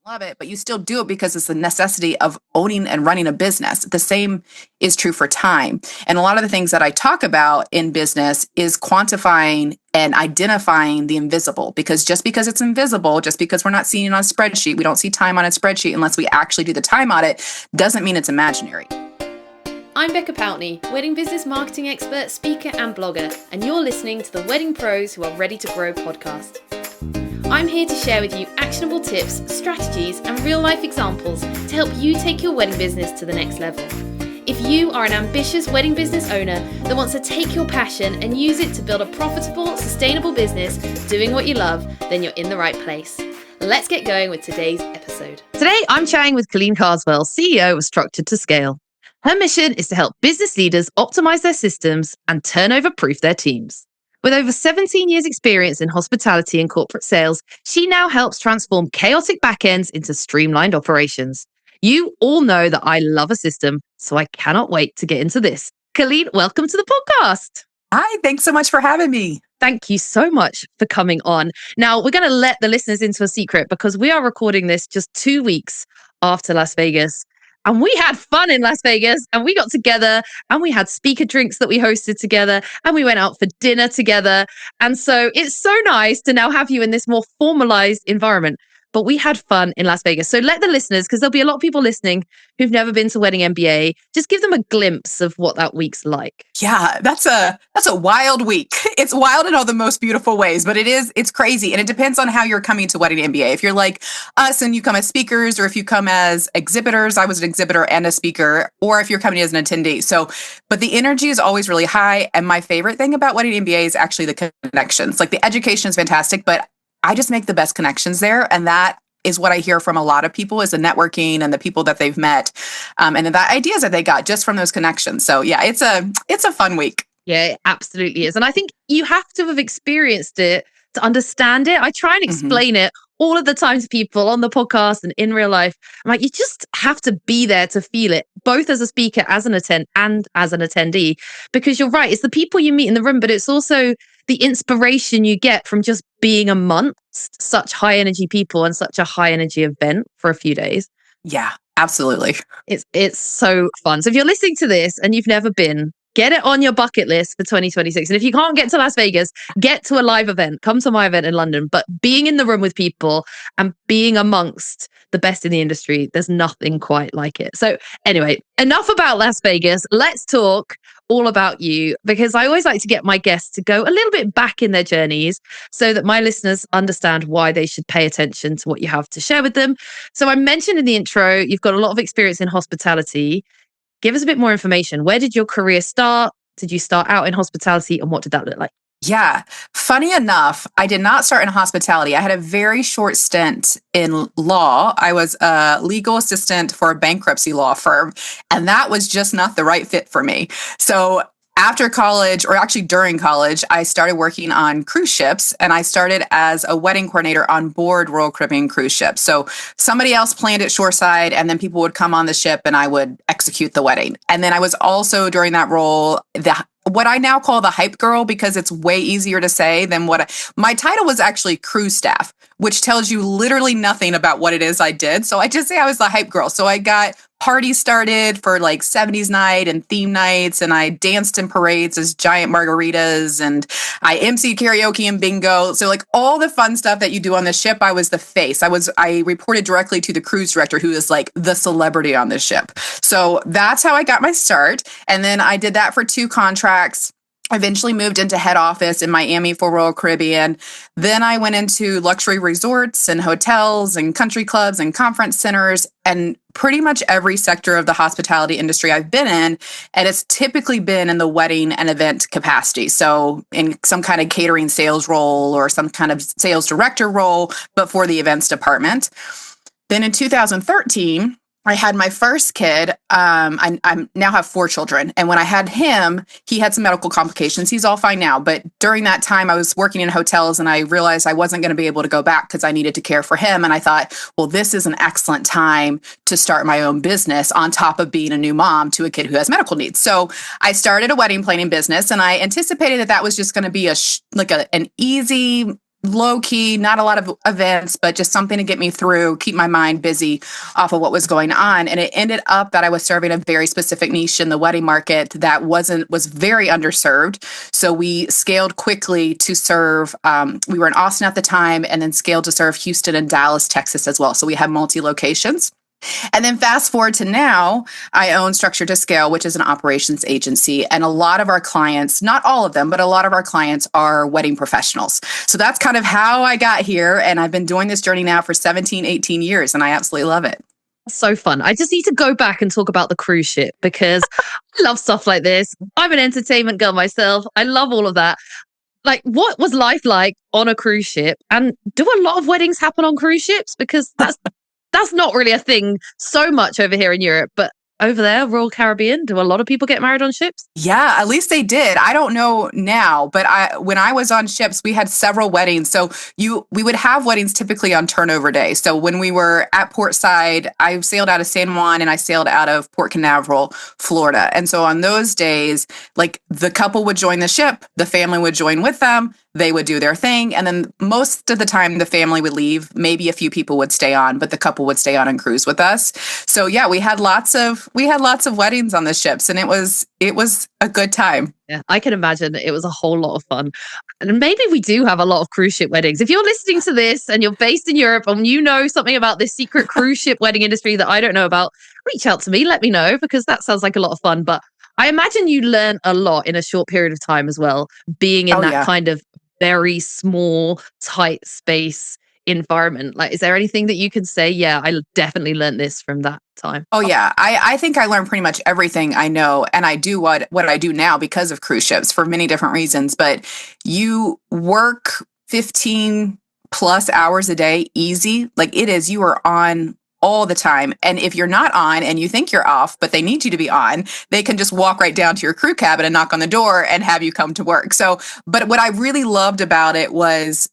love it, but you still do it because it's the necessity of owning and running a business. The same is true for time. And a lot of the things that I talk about in business is quantifying and identifying the invisible, because just because it's invisible, just because we're not seeing it on a spreadsheet, we don't see time on a spreadsheet unless we actually do the time audit, doesn't mean it's imaginary. I'm Becca Poutney, wedding business marketing expert, speaker and blogger, and you're listening to the Wedding Pros Who Are Ready to Grow podcast. I'm here to share with you actionable tips, strategies, and real-life examples to help you take your wedding business to the next level. If you are an ambitious wedding business owner that wants to take your passion and use it to build a profitable, sustainable business doing what you love, then you're in the right place. Let's get going with today's episode. Today, I'm chatting with Colleen Carswell, CEO of Structured to Scale. Her mission is to help business leaders optimize their systems and turnover-proof their teams. With over 17 years experience in hospitality and corporate sales, she now helps transform chaotic backends into streamlined operations. You all know that I love a system, so I cannot wait to get into this. Colleen, welcome to the podcast. Hi, thanks so much for having me. Thank you so much for coming on. Now, we're going to let the listeners into a secret because we are recording this just 2 weeks after Las Vegas. And we had fun in Las Vegas, and we got together and we had speaker drinks that we hosted together, and we went out for dinner together. And so it's so nice to now have you in this more formalized environment. But we had fun in Las Vegas. So let the listeners, because there'll be a lot of people listening who've never been to Wedding MBA, just give them a glimpse of what that week's like. Yeah, that's a wild week. It's wild in all the most beautiful ways, but it's crazy. And it depends on how you're coming to Wedding MBA. If you're like us and you come as speakers, or if you come as exhibitors, I was an exhibitor and a speaker, or if you're coming as an attendee. So, but the energy is always really high. And my favorite thing about Wedding MBA is actually the connections. Like the education is fantastic, but I just make the best connections there. And that is what I hear from a lot of people, is the networking and the people that they've met, and the ideas that they got just from those connections. So yeah, it's a fun week. Yeah, it absolutely is. And I think you have to have experienced it to understand it. I try and explain it all of the time to people on the podcast and in real life. I'm like, you just have to be there to feel it, both as a speaker, as an and as an attendee, because you're right. It's the people you meet in the room, but it's also the inspiration you get from just being amongst such high energy people and such a high energy event for a few days. Yeah, absolutely. It's so fun. So if you're listening to this and you've never been, get it on your bucket list for 2026. And if you can't get to Las Vegas, get to a live event. Come to my event in London. But being in the room with people and being amongst the best in the industry, there's nothing quite like it. So anyway, enough about Las Vegas. Let's talk all about you, because I always like to get my guests to go a little bit back in their journeys so that my listeners understand why they should pay attention to what you have to share with them. So I mentioned in the intro, you've got a lot of experience in hospitality. Give us a bit more information. Where did your career start? Did you start out in hospitality, and what did that look like? Yeah. Funny enough, I did not start in hospitality. I had a very short stint in law. I was a legal assistant for a bankruptcy law firm, and that was just not the right fit for me. So after college, or actually during college, I started working on cruise ships, and I started as a wedding coordinator on board Royal Caribbean cruise ships. So somebody else planned it shoreside, and then people would come on the ship and I would execute the wedding. And then I was also, during that role, what I now call the hype girl, because it's way easier to say than my title was actually crew staff, which tells you literally nothing about what it is I did. So I just say I was the hype girl. So I got parties started for like 70s night and theme nights, and I danced in parades as giant margaritas, and I emceed karaoke and bingo. So like all the fun stuff that you do on the ship, I was the face. I reported directly to the cruise director, who is like the celebrity on the ship. So that's how I got my start. And then I did that for 2 contracts. Eventually moved into head office in Miami for Royal Caribbean. Then I went into luxury resorts and hotels and country clubs and conference centers, and pretty much every sector of the hospitality industry I've been in. And it's typically been in the wedding and event capacity. So in some kind of catering sales role or some kind of sales director role, but for the events department. Then in 2013, I had my first kid. I now have 4 children. And when I had him, he had some medical complications. He's all fine now. But during that time, I was working in hotels, and I realized I wasn't going to be able to go back because I needed to care for him. And I thought, well, this is an excellent time to start my own business on top of being a new mom to a kid who has medical needs. So I started a wedding planning business, and I anticipated that was just going to be an easy low key, not a lot of events, but just something to get me through, keep my mind busy off of what was going on. And it ended up that I was serving a very specific niche in the wedding market that was very underserved. So we scaled quickly to serve, we were in Austin at the time, and then scaled to serve Houston and Dallas, Texas as well. So we have multi-locations. And then fast forward to now, I own Structure to Scale, which is an operations agency. And a lot of our clients, not all of them, but a lot of our clients are wedding professionals. So that's kind of how I got here. And I've been doing this journey now for 17, 18 years, and I absolutely love it. So fun. I just need to go back and talk about the cruise ship because I love stuff like this. I'm an entertainment girl myself. I love all of that. Like, what was life like on a cruise ship? And do a lot of weddings happen on cruise ships? Because that's not really a thing so much over here in Europe, but over there, Royal Caribbean, do a lot of people get married on ships? Yeah, at least they did. I don't know now, but when I was on ships, we had several weddings. So we would have weddings typically on turnover day. So when we were at Portside, I sailed out of San Juan and I sailed out of Port Canaveral, Florida. And so on those days, like the couple would join the ship, the family would join with them. They would do their thing. And then most of the time the family would leave. Maybe a few people would stay on, but the couple would stay on and cruise with us. So yeah, we had lots of weddings on the ships, and it was a good time. Yeah, I can imagine it was a whole lot of fun. And maybe we do have a lot of cruise ship weddings. If you're listening to this and you're based in Europe and you know something about this secret cruise ship wedding industry that I don't know about, reach out to me, let me know, because that sounds like a lot of fun. But I imagine you learn a lot in a short period of time as well, being in that kind of very small, tight space environment. Like, is there anything that you can say? Yeah, I definitely learned this from that time. Oh yeah. I think I learned pretty much everything I know, and I do what I do now because of cruise ships for many different reasons. But you work 15 plus hours a day, easy. Like it is, you are on all the time. And if you're not on and you think you're off, but they need you to be on, they can just walk right down to your crew cabin and knock on the door and have you come to work. So, but what I really loved about it was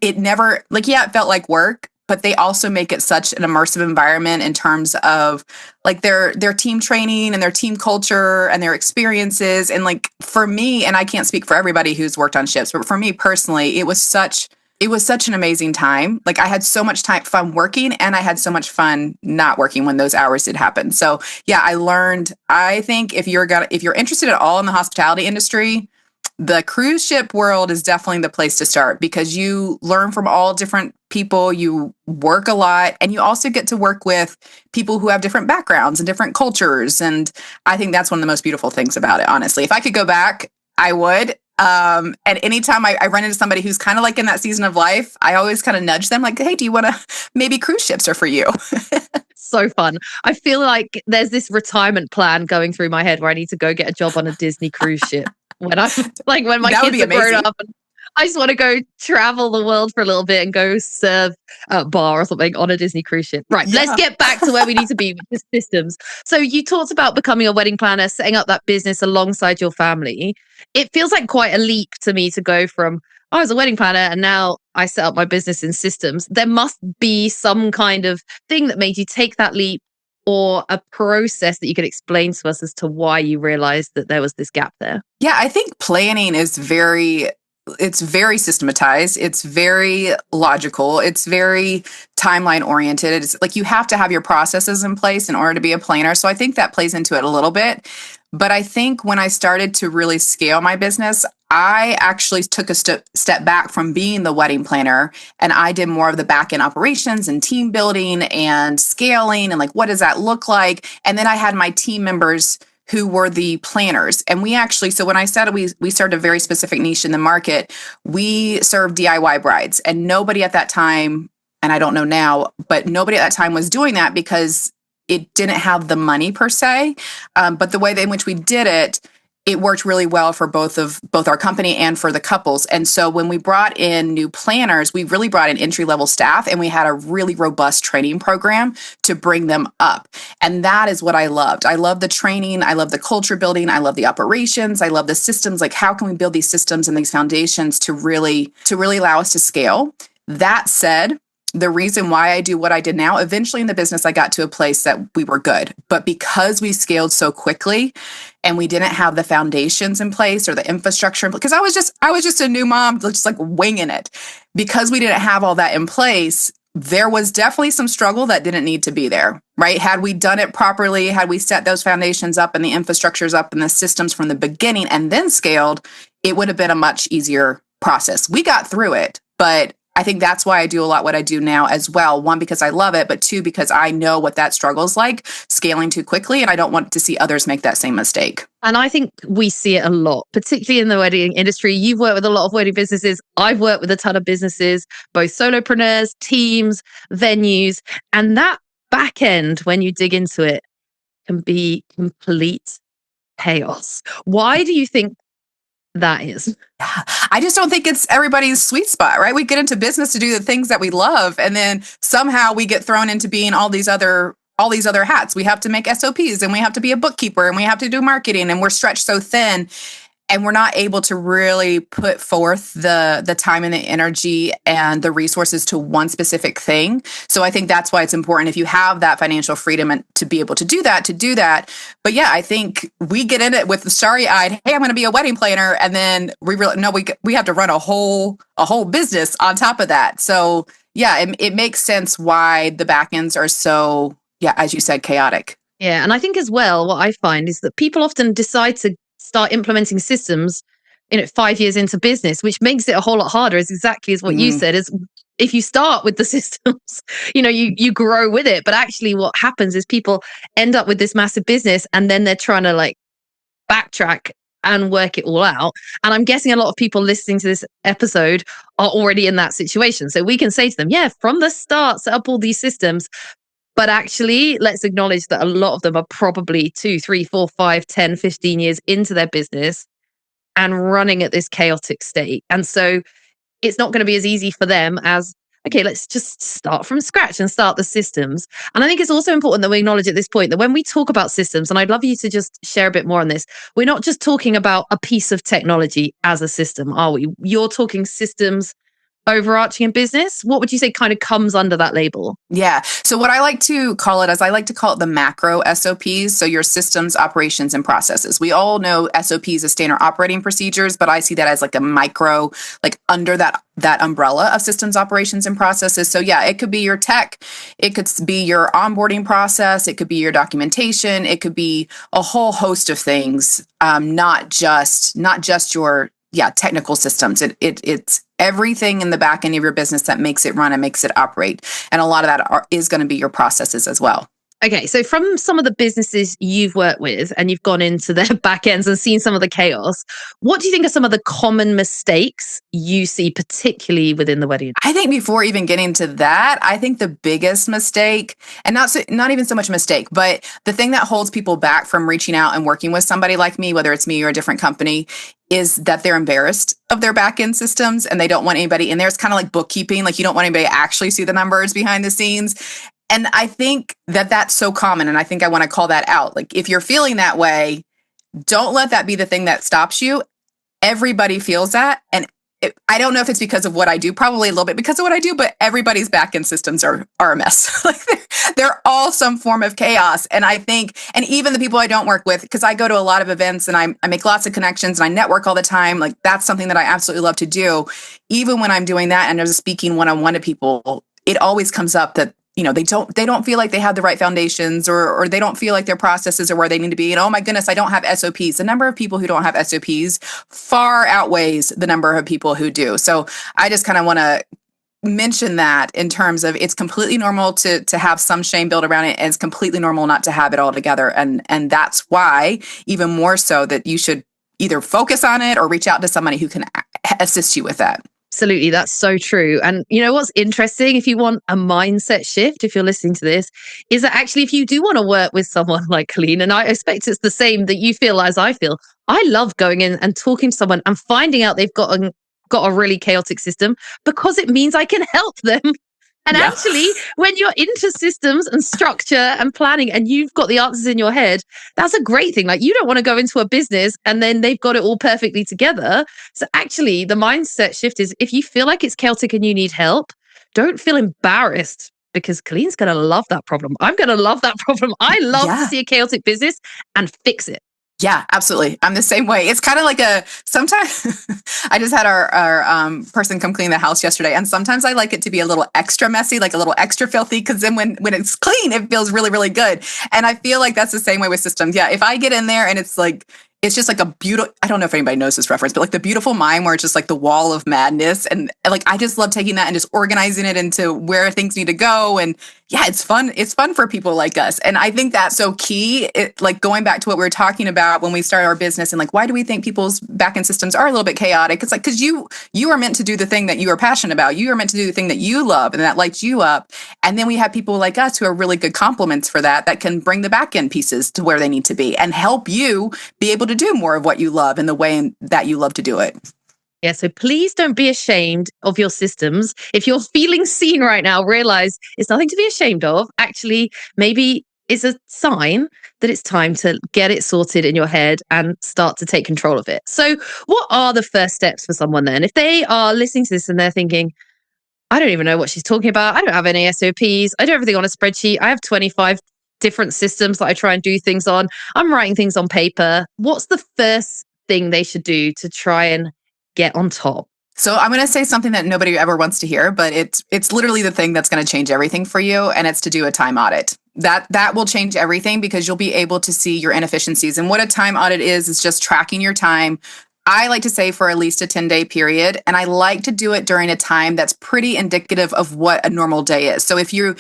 it never, like, yeah, it felt like work, but they also make it such an immersive environment in terms of like their team training and their team culture and their experiences. And like for me, and I can't speak for everybody who's worked on ships, but for me personally, it was such an amazing time. Like I had so much fun working, and I had so much fun not working when those hours did happen. So yeah, I think if you're interested at all in the hospitality industry, the cruise ship world is definitely the place to start, because you learn from all different people, you work a lot, and you also get to work with people who have different backgrounds and different cultures. And I think that's one of the most beautiful things about it, honestly. If I could go back, I would. And anytime I run into somebody who's kind of like in that season of life, I always kind of nudge them like, hey, do you want to, maybe cruise ships are for you. So fun. I feel like there's this retirement plan going through my head where I need to go get a job on a Disney cruise ship when my kids are grown up. And I just want to go travel the world for a little bit and go serve a bar or something on a Disney cruise ship. Right. Yeah. Let's get back to where we need to be with the systems. So you talked about becoming a wedding planner, setting up that business alongside your family. It feels like quite a leap to me to go from, I was a wedding planner and now I set up my business in systems. There must be some kind of thing that made you take that leap, or a process that you could explain to us as to why you realized that there was this gap there. Yeah, I think planning is it's very systematized. It's very logical. It's very timeline oriented. It's like you have to have your processes in place in order to be a planner. So I think that plays into it a little bit. But I think when I started to really scale my business, I actually took a step back from being the wedding planner, and I did more of the back end operations and team building and scaling and like, what does that look like? And then I had my team members who were the planners. And we actually, so when I said we served a very specific niche in the market, we served DIY brides, and nobody at that time, and I don't know now, but nobody at that time was doing that because it didn't have the money per se. But the way in which we did it, it worked really well for both our company and for the couples. And so when we brought in new planners, we really brought in entry-level staff, and we had a really robust training program to bring them up. And that is what I loved. I love the training. I love the culture building. I love the operations. I love the systems. Like, how can we build these systems and these foundations to really allow us to scale? That said, the reason why I do what I did now. Eventually in the business, I got to a place that we were good. But because we scaled so quickly and we didn't have the foundations in place or the infrastructure, because I was just a new mom, just like winging it. Because we didn't have all that in place, there was definitely some struggle that didn't need to be there, right? Had we done it properly, had we set those foundations up and the infrastructures up and the systems from the beginning and then scaled, it would have been a much easier process. We got through it, but I think that's why I do a lot what I do now as well. One, because I love it, but two, because I know what that struggle is like, scaling too quickly, and I don't want to see others make that same mistake. And I think we see it a lot, particularly in the wedding industry. You've worked with a lot of wedding businesses. I've worked with a ton of businesses, both solopreneurs, teams, venues. And that back end, when you dig into it, can be complete chaos. Why do you think that is? I just don't think it's everybody's sweet spot, right? We get into business to do the things that we love, and then somehow we get thrown into being all these other hats. We have to make SOPs, and we have to be a bookkeeper, and we have to do marketing, and we're stretched so thin, and we're not able to really put forth the time and the energy and the resources to one specific thing. So I think that's why it's important, if you have that financial freedom and to be able to do that. But yeah, I think we get in it with the starry-eyed, hey, I'm going to be a wedding planner, and then we have to run a whole business on top of that. So yeah, it makes sense why the back ends are so, yeah, as you said, chaotic. Yeah. And I think as well, what I find is that people often decide to start implementing systems 5 years into business, which makes it a whole lot harder, is exactly as what you said, is if you start with the systems, you grow with it. But actually what happens is people end up with this massive business and then they're trying to like backtrack and work it all out. And I'm guessing a lot of people listening to this episode are already in that situation. So we can say to them, yeah, from the start, set up all these systems. But actually, let's acknowledge that a lot of them are probably 2, 3, 4, 5, 10, 15 years into their business and running at this chaotic state. And so it's not going to be as easy for them as, okay, let's just start from scratch and start the systems. And I think it's also important that we acknowledge at this point that when we talk about systems, and I'd love you to just share a bit more on this, we're not just talking about a piece of technology as a system, are we? You're talking systems overarching in business. What would you say kind of comes under that label? Yeah. So what I like to call it the macro SOPs. So your systems, operations, and processes. We all know SOPs as standard operating procedures, but I see that as like a micro, like under that umbrella of systems, operations, and processes. So yeah, it could be your tech, it could be your onboarding process, it could be your documentation, it could be a whole host of things, not just your technical systems. It's everything in the back end of your business that makes it run and makes it operate. And a lot of that is going to be your processes as well. Okay, so from some of the businesses you've worked with and you've gone into their back ends and seen some of the chaos, what do you think are some of the common mistakes you see, particularly within the wedding? I think before even getting to that, I think the biggest mistake, and not even so much mistake, but the thing that holds people back from reaching out and working with somebody like me, whether it's me or a different company, is that they're embarrassed of their back end systems and they don't want anybody in there. It's kind of like bookkeeping. Like you don't want anybody to actually see the numbers behind the scenes. And I think that that's so common. And I think I want to call that out. Like if you're feeling that way, don't let that be the thing that stops you. Everybody feels that. And I don't know if it's because of what I do, probably a little bit because of what I do, but everybody's back-end systems are a mess. Like they're all some form of chaos. And I think, and even the people I don't work with, because I go to a lot of events and I make lots of connections and I network all the time. Like that's something that I absolutely love to do. Even when I'm doing that and I'm speaking one-on-one to people, it always comes up that they don't feel like they have the right foundations or they don't feel like their processes are where they need to be. And oh my goodness, I don't have SOPs. The number of people who don't have SOPs far outweighs the number of people who do. So I just kind of want to mention that in terms of it's completely normal to have some shame built around it. And it's completely normal not to have it all together. And that's why even more so that you should either focus on it or reach out to somebody who can assist you with that. Absolutely. That's so true. And you know what's interesting, if you want a mindset shift, if you're listening to this, is that actually if you do want to work with someone like Colleen, and I expect it's the same that you feel as I feel, I love going in and talking to someone and finding out they've got a really chaotic system because it means I can help them. And actually, when you're into systems and structure and planning and you've got the answers in your head, that's a great thing. Like you don't want to go into a business and then they've got it all perfectly together. So actually, the mindset shift is if you feel like it's chaotic and you need help, don't feel embarrassed because Colleen's going to love that problem. I'm going to love that problem. I love to see a chaotic business and fix it. Yeah, absolutely. I'm the same way. It's kind of like sometimes I just had our person come clean the house yesterday. And sometimes I like it to be a little extra messy, like a little extra filthy. Cause then when it's clean, it feels really, really good. And I feel like that's the same way with systems. Yeah. If I get in there and it's just like a beautiful, I don't know if anybody knows this reference, but like the Beautiful Mind where it's just like the wall of madness. And like, I just love taking that and just organizing it into where things need to go. And yeah, it's fun. It's fun for people like us. And I think that's so key. Like going back to what we were talking about when we started our business and like, why do we think people's back-end systems are a little bit chaotic? It's like, because you are meant to do the thing that you are passionate about. You are meant to do the thing that you love and that lights you up. And then we have people like us who are really good complements for that can bring the back-end pieces to where they need to be and help you be able to do more of what you love in the way that you love to do it. Yeah, so please don't be ashamed of your systems. If you're feeling seen right now, realize it's nothing to be ashamed of. Actually, maybe it's a sign that it's time to get it sorted in your head and start to take control of it. So what are the first steps for someone then? If they are listening to this and they're thinking, I don't even know what she's talking about. I don't have any SOPs. I do everything on a spreadsheet. I have 25 different systems that I try and do things on. I'm writing things on paper. What's the first thing they should do to try and get on top? So I'm going to say something that nobody ever wants to hear, but it's literally the thing that's going to change everything for you. And it's to do a time audit. That will change everything because you'll be able to see your inefficiencies. And what a time audit is just tracking your time. I like to say for at least a 10-day period, and I like to do it during a time that's pretty indicative of what a normal day is. So if you're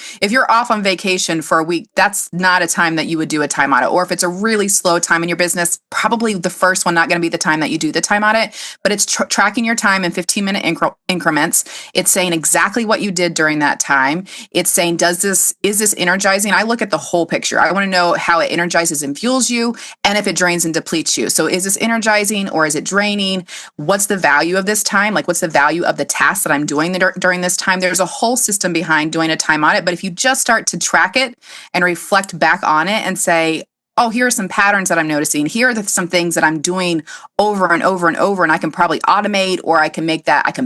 off on vacation for a week, that's not a time that you would do a time audit. Or if it's a really slow time in your business, probably the first one not going to be the time that you do the time audit, but it's tracking your time in 15-minute increments. It's saying exactly what you did during that time. It's saying, is this energizing? I look at the whole picture. I want to know how it energizes and fuels you, and if it drains and depletes you. So is this energizing or is it draining? What's the value of this time? Like, what's the value of the task that I'm doing during this time? There's a whole system behind doing a time audit, but if you just start to track it and reflect back on it and say, oh, here are some patterns that I'm noticing. Here are some things that I'm doing over and over and over, and I can probably automate, or I can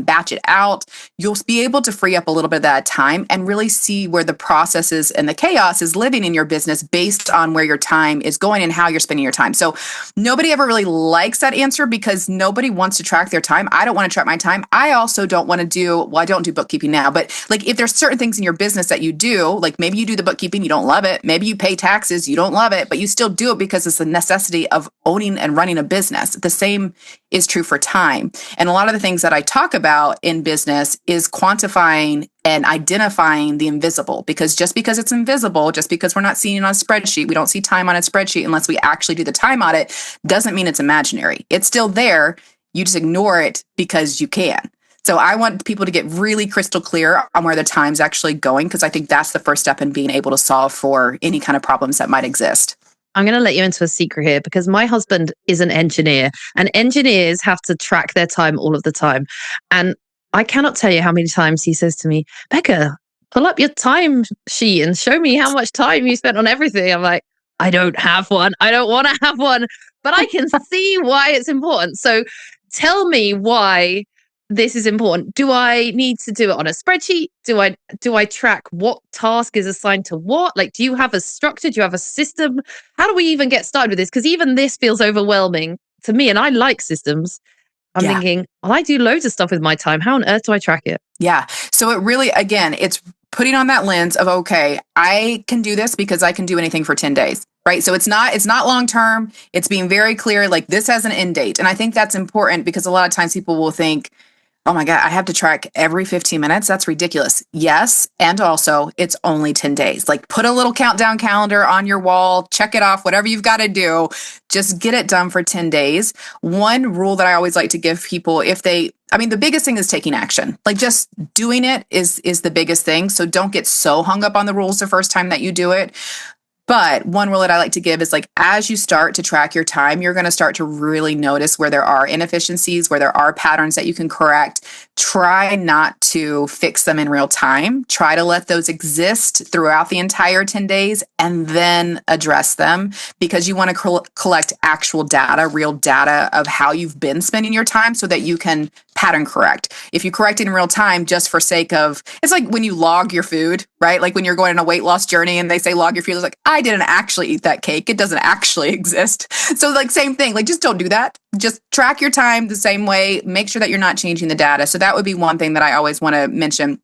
batch it out. You'll be able to free up a little bit of that time and really see where the processes and the chaos is living in your business based on where your time is going and how you're spending your time. So nobody ever really likes that answer because nobody wants to track their time. I don't want to track my time. I also don't want to I don't do bookkeeping now, but like if there's certain things in your business that you do, like maybe you do the bookkeeping, you don't love it. Maybe you pay taxes, you don't love it, but you still do it because it's a necessity of owning and running a business. The same is true for time. And a lot of the things that I talk about in business is quantifying and identifying the invisible, because just because it's invisible, just because we're not seeing it on a spreadsheet, we don't see time on a spreadsheet unless we actually do the time audit, doesn't mean it's imaginary. It's still there. You just ignore it because you can. So I want people to get really crystal clear on where the time's actually going, because I think that's the first step in being able to solve for any kind of problems that might exist. I'm going to let you into a secret here because my husband is an engineer and engineers have to track their time all of the time. And I cannot tell you how many times he says to me, Becca, pull up your time sheet and show me how much time you spent on everything. I'm like, I don't have one. I don't want to have one, but I can see why it's important. So tell me why this is important. Do I need to do it on a spreadsheet? Do I track what task is assigned to what? Like, do you have a structure? Do you have a system? How do we even get started with this? Because even this feels overwhelming to me, and I like systems. I'm thinking, well, I do loads of stuff with my time. How on earth do I track it? Yeah. So it really, again, it's putting on that lens of, okay, I can do this because I can do anything for 10 days. Right. So it's not long-term. It's being very clear, like this has an end date. And I think that's important because a lot of times people will think, oh my God, I have to track every 15 minutes. That's ridiculous. Yes. And also it's only 10 days. Like put a little countdown calendar on your wall, check it off, whatever you've got to do, just get it done for 10 days. One rule that I always like to give people the biggest thing is taking action. Like just doing it is the biggest thing. So don't get so hung up on the rules the first time that you do it. But one rule that I like to give is like, as you start to track your time, you're going to start to really notice where there are inefficiencies, where there are patterns that you can correct. Try not to fix them in real time. Try to let those exist throughout the entire 10 days and then address them, because you want to collect actual data, real data of how you've been spending your time so that you can pattern correct. If you correct it in real time just for sake of, it's like when you log your food, right? Like when you're going on a weight loss journey and they say log your food, it's like, I didn't actually eat that cake. It doesn't actually exist. So like same thing, like just don't do that. Just track your time the same way. Make sure that you're not changing the data. So that would be one thing that I always want to mention.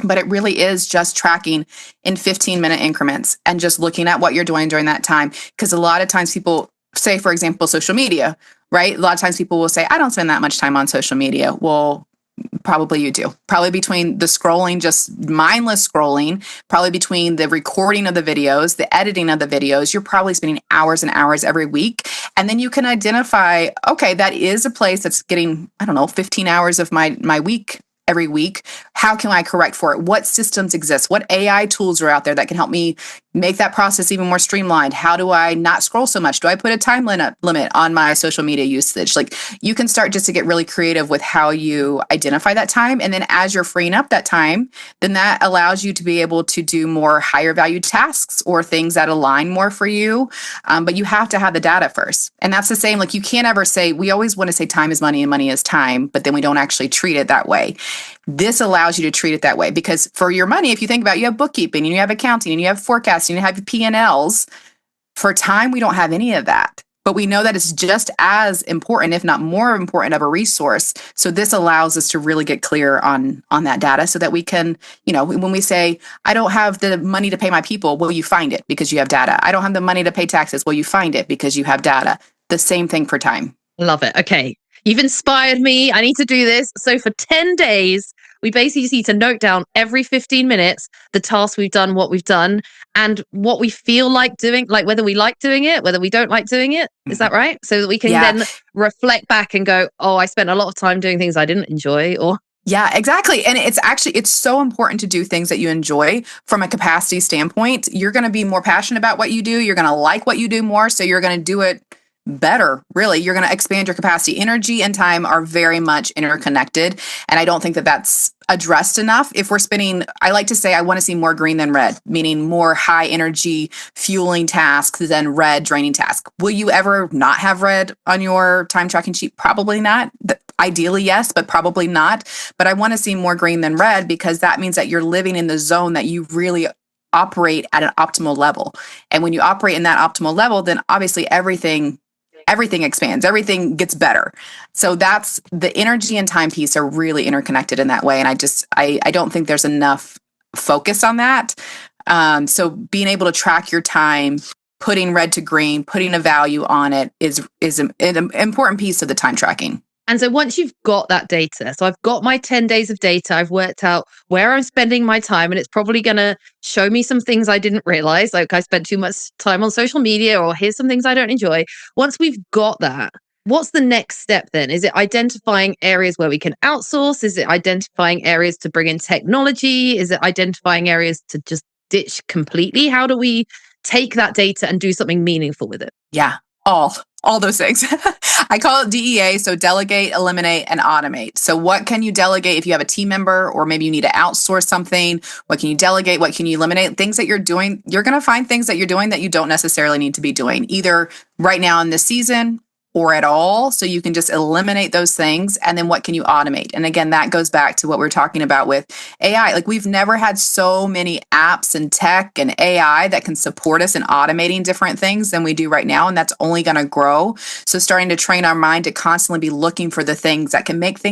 But it really is just tracking in 15-minute increments and just looking at what you're doing during that time. Because a lot of times people say, for example, social media, right? A lot of times people will say, I don't spend that much time on social media. Well, probably you do. Probably between the scrolling, just mindless scrolling, probably between the recording of the videos, the editing of the videos, you're probably spending hours and hours every week. And then you can identify, okay, that is a place that's getting, 15 hours of my week every week. How can I correct for it? What systems exist? What AI tools are out there that can help me make that process even more streamlined? How do I not scroll so much? Do I put a time limit on my social media usage? Like you can start just to get really creative with how you identify that time. And then as you're freeing up that time, then that allows you to be able to do more higher value tasks or things that align more for you. But you have to have the data first. And that's the same, like you can't ever say, we always want to say time is money and money is time, but then we don't actually treat it that way. This allows you to treat it that way because for your money, if you think about it, you have bookkeeping and you have accounting and you have forecasting and you have P&Ls. For time, we don't have any of that. But we know that it's just as important, if not more important, of a resource. So this allows us to really get clear on that data so that we can, when we say, I don't have the money to pay my people, well, you find it because you have data. I don't have the money to pay taxes. Well, you find it because you have data. The same thing for time. Love it. Okay. You've inspired me. I need to do this. So for 10 days, we basically just need to note down every 15 minutes the tasks we've done, what we've done, and what we feel like doing, like whether we like doing it, whether we don't like doing it. Is that right? So that we can then reflect back and go, oh, I spent a lot of time doing things I didn't enjoy or... Yeah, exactly. And it's so important to do things that you enjoy from a capacity standpoint. You're going to be more passionate about what you do. You're going to like what you do more. So you're going to do it better, really. You're going to expand your capacity. Energy and time are very much interconnected. And I don't think that that's addressed enough. If we're spending, I like to say, I want to see more green than red, meaning more high energy fueling tasks than red draining tasks. Will you ever not have red on your time tracking sheet? Probably not. Ideally, yes, but probably not. But I want to see more green than red because that means that you're living in the zone that you really operate at an optimal level. And when you operate in that optimal level, then obviously everything expands, everything gets better. So that's the energy and time piece are really interconnected in that way. And I don't think there's enough focus on that. So being able to track your time, putting red to green, putting a value on it is an important piece of the time tracking. And so once you've got that data, so I've got my 10 days of data, I've worked out where I'm spending my time, and it's probably going to show me some things I didn't realize, like I spent too much time on social media, or here's some things I don't enjoy. Once we've got that, what's the next step then? Is it identifying areas where we can outsource? Is it identifying areas to bring in technology? Is it identifying areas to just ditch completely? How do we take that data and do something meaningful with it? Yeah. All those things. I call it DEA. So delegate, eliminate, and automate. So what can you delegate if you have a team member, or maybe you need to outsource something? What can you delegate? What can you eliminate? Things that you're doing, you're going to find things that you're doing that you don't necessarily need to be doing, either right now in this season or at all. So you can just eliminate those things. And then what can you automate? And again, that goes back to what we're talking about with AI. Like we've never had so many apps and tech and AI that can support us in automating different things than we do right now. And that's only going to grow. So starting to train our mind to constantly be looking for the things that can make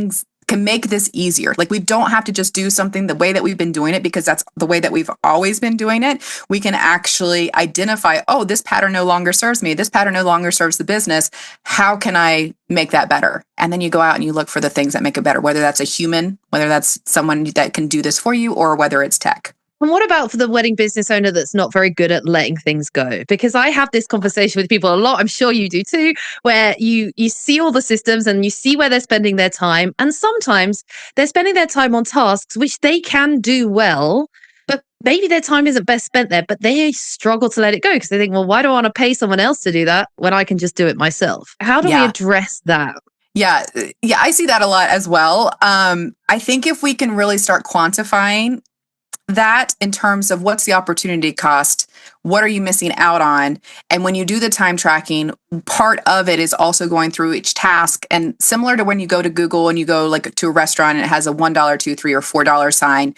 this easier. Like we don't have to just do something the way that we've been doing it because that's the way that we've always been doing it. We can actually identify, oh, this pattern no longer serves me. This pattern no longer serves the business. How can I make that better? And then you go out and you look for the things that make it better, whether that's a human, whether that's someone that can do this for you, or whether it's tech. And what about for the wedding business owner that's not very good at letting things go? Because I have this conversation with people a lot, I'm sure you do too, where you see all the systems and you see where they're spending their time. And sometimes they're spending their time on tasks which they can do well, but maybe their time isn't best spent there, but they struggle to let it go because they think, well, why do I want to pay someone else to do that when I can just do it myself? How do we address that? Yeah, I see that a lot as well. I think if we can really start quantifying that in terms of what's the opportunity cost What are you missing out on? And when you do the time tracking, part of it is also going through each task. And similar to when you go to Google and you go like to a restaurant and it has a $1, $2, $3, or $4 sign,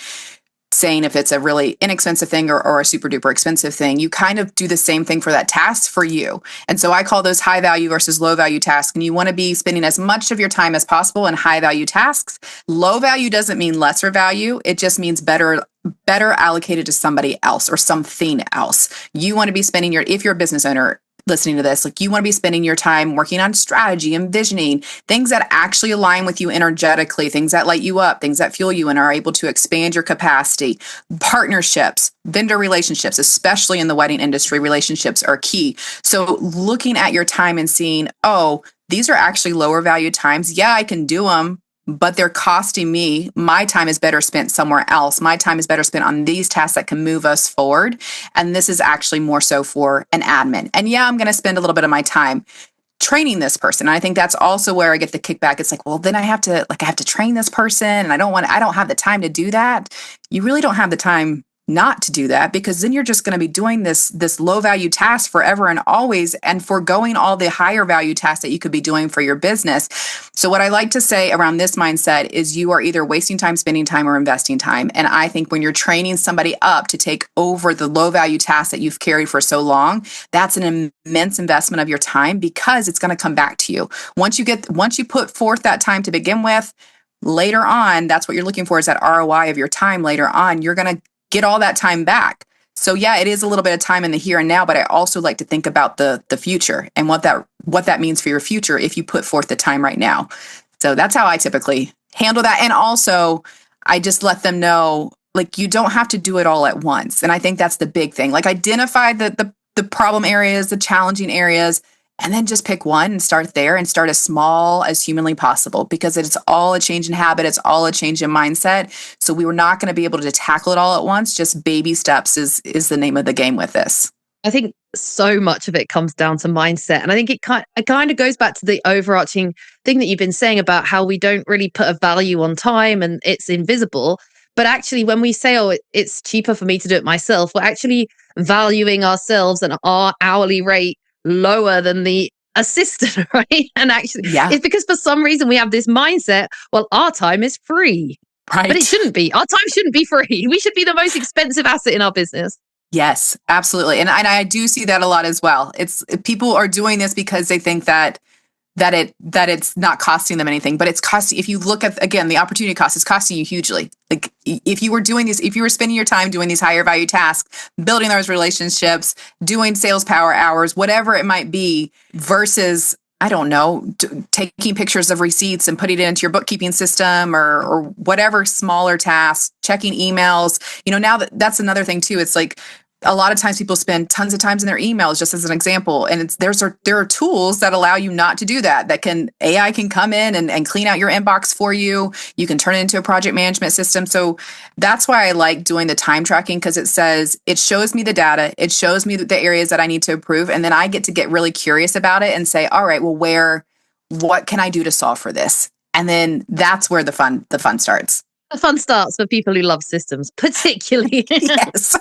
saying if it's a really inexpensive thing or a super duper expensive thing, you kind of do the same thing for that task for you. And so I call those high value versus low value tasks. And you want to be spending as much of your time as possible in high value tasks. Low value doesn't mean lesser value. It just means better allocated to somebody else or something else. You want to be spending if you're a business owner listening to this, like you want to be spending your time working on strategy and visioning, things that actually align with you energetically, things that light you up, things that fuel you and are able to expand your capacity. Partnerships, vendor relationships, especially in the wedding industry, relationships are key. So looking at your time and seeing, oh, these are actually lower value times. Yeah, I can do them, but they're costing me. My time is better spent somewhere else. My time is better spent on these tasks that can move us forward. And this is actually more so for an admin. And yeah, I'm going to spend a little bit of my time training this person. And I think that's also where I get the kickback. It's like, well, then I have to train this person and I don't have the time to do that. You really don't have the time not to do that, because then you're just going to be doing this low value task forever and always, and foregoing all the higher value tasks that you could be doing for your business. So what I like to say around this mindset is you are either wasting time, spending time, or investing time. And I think when you're training somebody up to take over the low value tasks that you've carried for so long, that's an immense investment of your time, because it's going to come back to you. Once you put forth that time to begin with, later on, that's what you're looking for, is that ROI of your time later on. You're going to get all that time back. So yeah, it is a little bit of time in the here and now, but I also like to think about the future and what that means for your future if you put forth the time right now. So that's how I typically handle that. And also, I just let them know, like, you don't have to do it all at once. And I think that's the big thing. Like, identify the problem areas, the challenging areas, and then just pick one and start there and start as small as humanly possible, because it's all a change in habit. It's all a change in mindset. So we were not going to be able to tackle it all at once. Just baby steps is the name of the game with this. I think so much of it comes down to mindset. And I think it kind of goes back to the overarching thing that you've been saying about how we don't really put a value on time and it's invisible. But actually, when we say, oh, it's cheaper for me to do it myself, we're actually valuing ourselves and our hourly rate lower than the assistant, right? And actually, it's because for some reason we have this mindset, well, our time is free. Right. But it shouldn't be. Our time shouldn't be free. We should be the most expensive asset in our business. Yes, absolutely. And I do see that a lot as well. It's people are doing this because they think that it's not costing them anything, but it's costing. If you look at, again, the opportunity cost, is costing you hugely. Like, if you were doing this, if you were spending your time doing these higher value tasks, building those relationships, doing sales power hours, whatever it might be, versus, I don't know, taking pictures of receipts and putting it into your bookkeeping system or whatever smaller tasks, checking emails. Now that's another thing too. It's like, a lot of times people spend tons of times in their emails, just as an example. And there are tools that allow you not to do that. AI can come in and clean out your inbox for you. You can turn it into a project management system. So that's why I like doing the time tracking, because it shows me the data. It shows me the areas that I need to improve. And then I get to get really curious about it and say, all right, well, what can I do to solve for this? And then that's where the fun starts. The fun starts for people who love systems, particularly. Yes.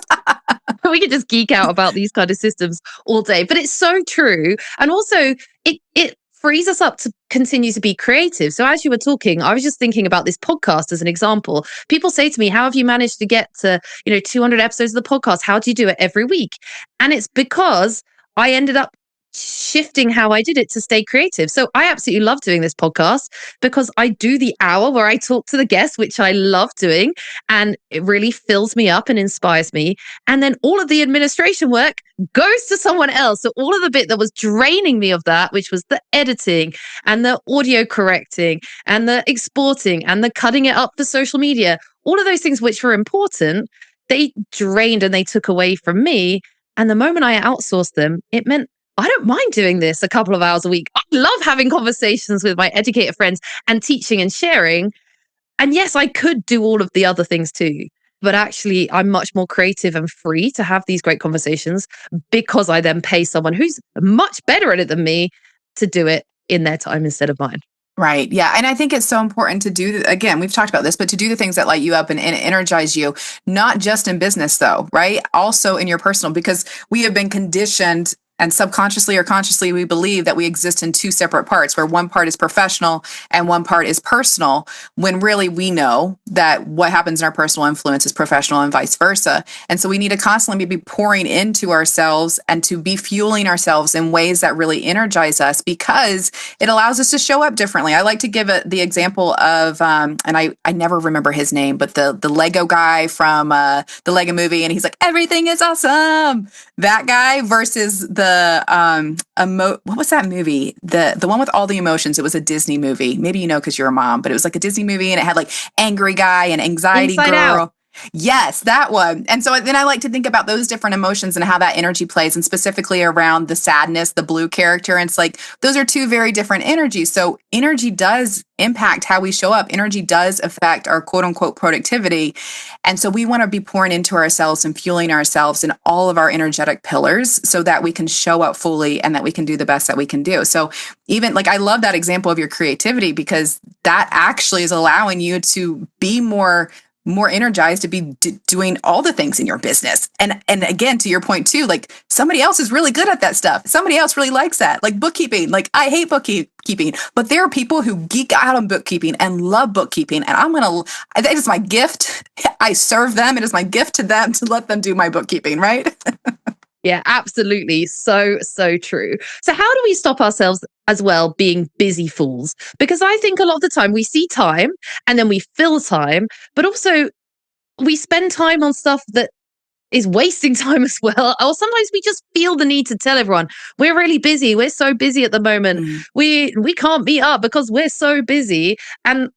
We could just geek out about these kind of systems all day, but it's so true. And also it frees us up to continue to be creative. So as you were talking, I was just thinking about this podcast as an example. People say to me, how have you managed to get to, 200 episodes of the podcast? How do you do it every week? And it's because I ended up shifting how I did it to stay creative. So I absolutely love doing this podcast because I do the hour where I talk to the guests, which I love doing, and it really fills me up and inspires me. And then all of the administration work goes to someone else. So all of the bit that was draining me of that, which was the editing and the audio correcting and the exporting and the cutting it up for social media, all of those things which were important, they drained and they took away from me. And the moment I outsourced them, it meant I don't mind doing this a couple of hours a week. I love having conversations with my educator friends and teaching and sharing. And yes, I could do all of the other things too, but actually I'm much more creative and free to have these great conversations because I then pay someone who's much better at it than me to do it in their time instead of mine. Right. Yeah. And I think it's so important to do, again, we've talked about this, but to do the things that light you up and energize you, not just in business, though, right? Also in your personal, because we have been conditioned and subconsciously or consciously, we believe that we exist in two separate parts, where one part is professional and one part is personal, when really we know that what happens in our personal influence is professional and vice versa. And so we need to constantly be pouring into ourselves and to be fueling ourselves in ways that really energize us, because it allows us to show up differently. I like to give it the example of, and I never remember his name, but the Lego guy from the Lego movie, and he's like, everything is awesome. That guy versus what was that movie? The one with all the emotions. It was a Disney movie. Maybe you know because you're a mom, but it was like a Disney movie, and it had like angry guy and anxiety Inside girl. Out. Yes, that one. And so then I like to think about those different emotions and how that energy plays, and specifically around the sadness, the blue character. And it's like, those are two very different energies. So energy does impact how we show up. Energy does affect our quote unquote productivity. And so we want to be pouring into ourselves and fueling ourselves in all of our energetic pillars so that we can show up fully and that we can do the best that we can do. So even like, I love that example of your creativity, because that actually is allowing you to be more energized to be doing all the things in your business. And again, to your point too, like somebody else is really good at that stuff. Somebody else really likes that, like bookkeeping. Like I hate bookkeeping, but there are people who geek out on bookkeeping and love bookkeeping. And it is my gift. I serve them. It is my gift to them to let them do my bookkeeping, right? Yeah, absolutely. So, so true. So how do we stop ourselves as well being busy fools? Because I think a lot of the time we see time and then we fill time, but also we spend time on stuff that is wasting time as well. Or sometimes we just feel the need to tell everyone we're really busy. We're so busy at the moment. Mm. We can't meet up because we're so busy. And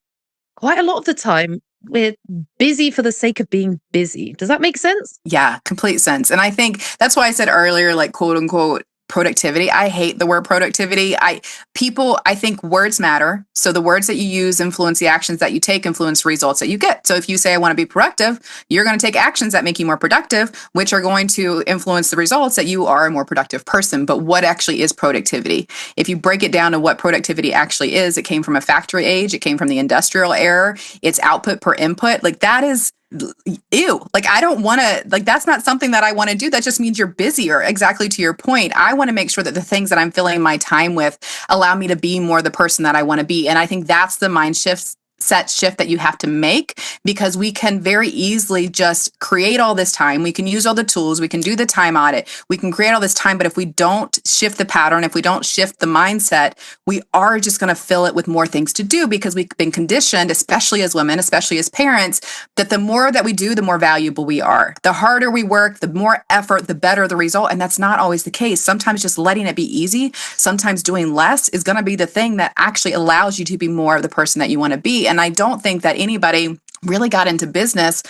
quite a lot of the time we're busy for the sake of being busy. Does that make sense? Yeah, complete sense. And I think that's why I said earlier, like quote unquote productivity. I hate the word productivity. I think words matter. So the words that you use influence the actions that you take, influence results that you get. So if you say I want to be productive, you're going to take actions that make you more productive, which are going to influence the results that you are a more productive person. But what actually is productivity? If you break it down to what productivity actually is, it came from a factory age, it came from the industrial era, it's output per input. Like that is ew. Like I don't want to, like that's not something that I want to do. That just means you're busier. Exactly to your point. I want to make sure that the things that I'm filling my time with allow me to be more the person that I want to be. And I think that's the mindset shift that you have to make, because we can very easily just create all this time. We can use all the tools. We can do the time audit. We can create all this time. But if we don't shift the pattern, if we don't shift the mindset, we are just going to fill it with more things to do, because we've been conditioned, especially as women, especially as parents, that the more that we do, the more valuable we are. The harder we work, the more effort, the better the result. And that's not always the case. Sometimes just letting it be easy, sometimes doing less is going to be the thing that actually allows you to be more of the person that you want to be. And I don't think that anybody really got into business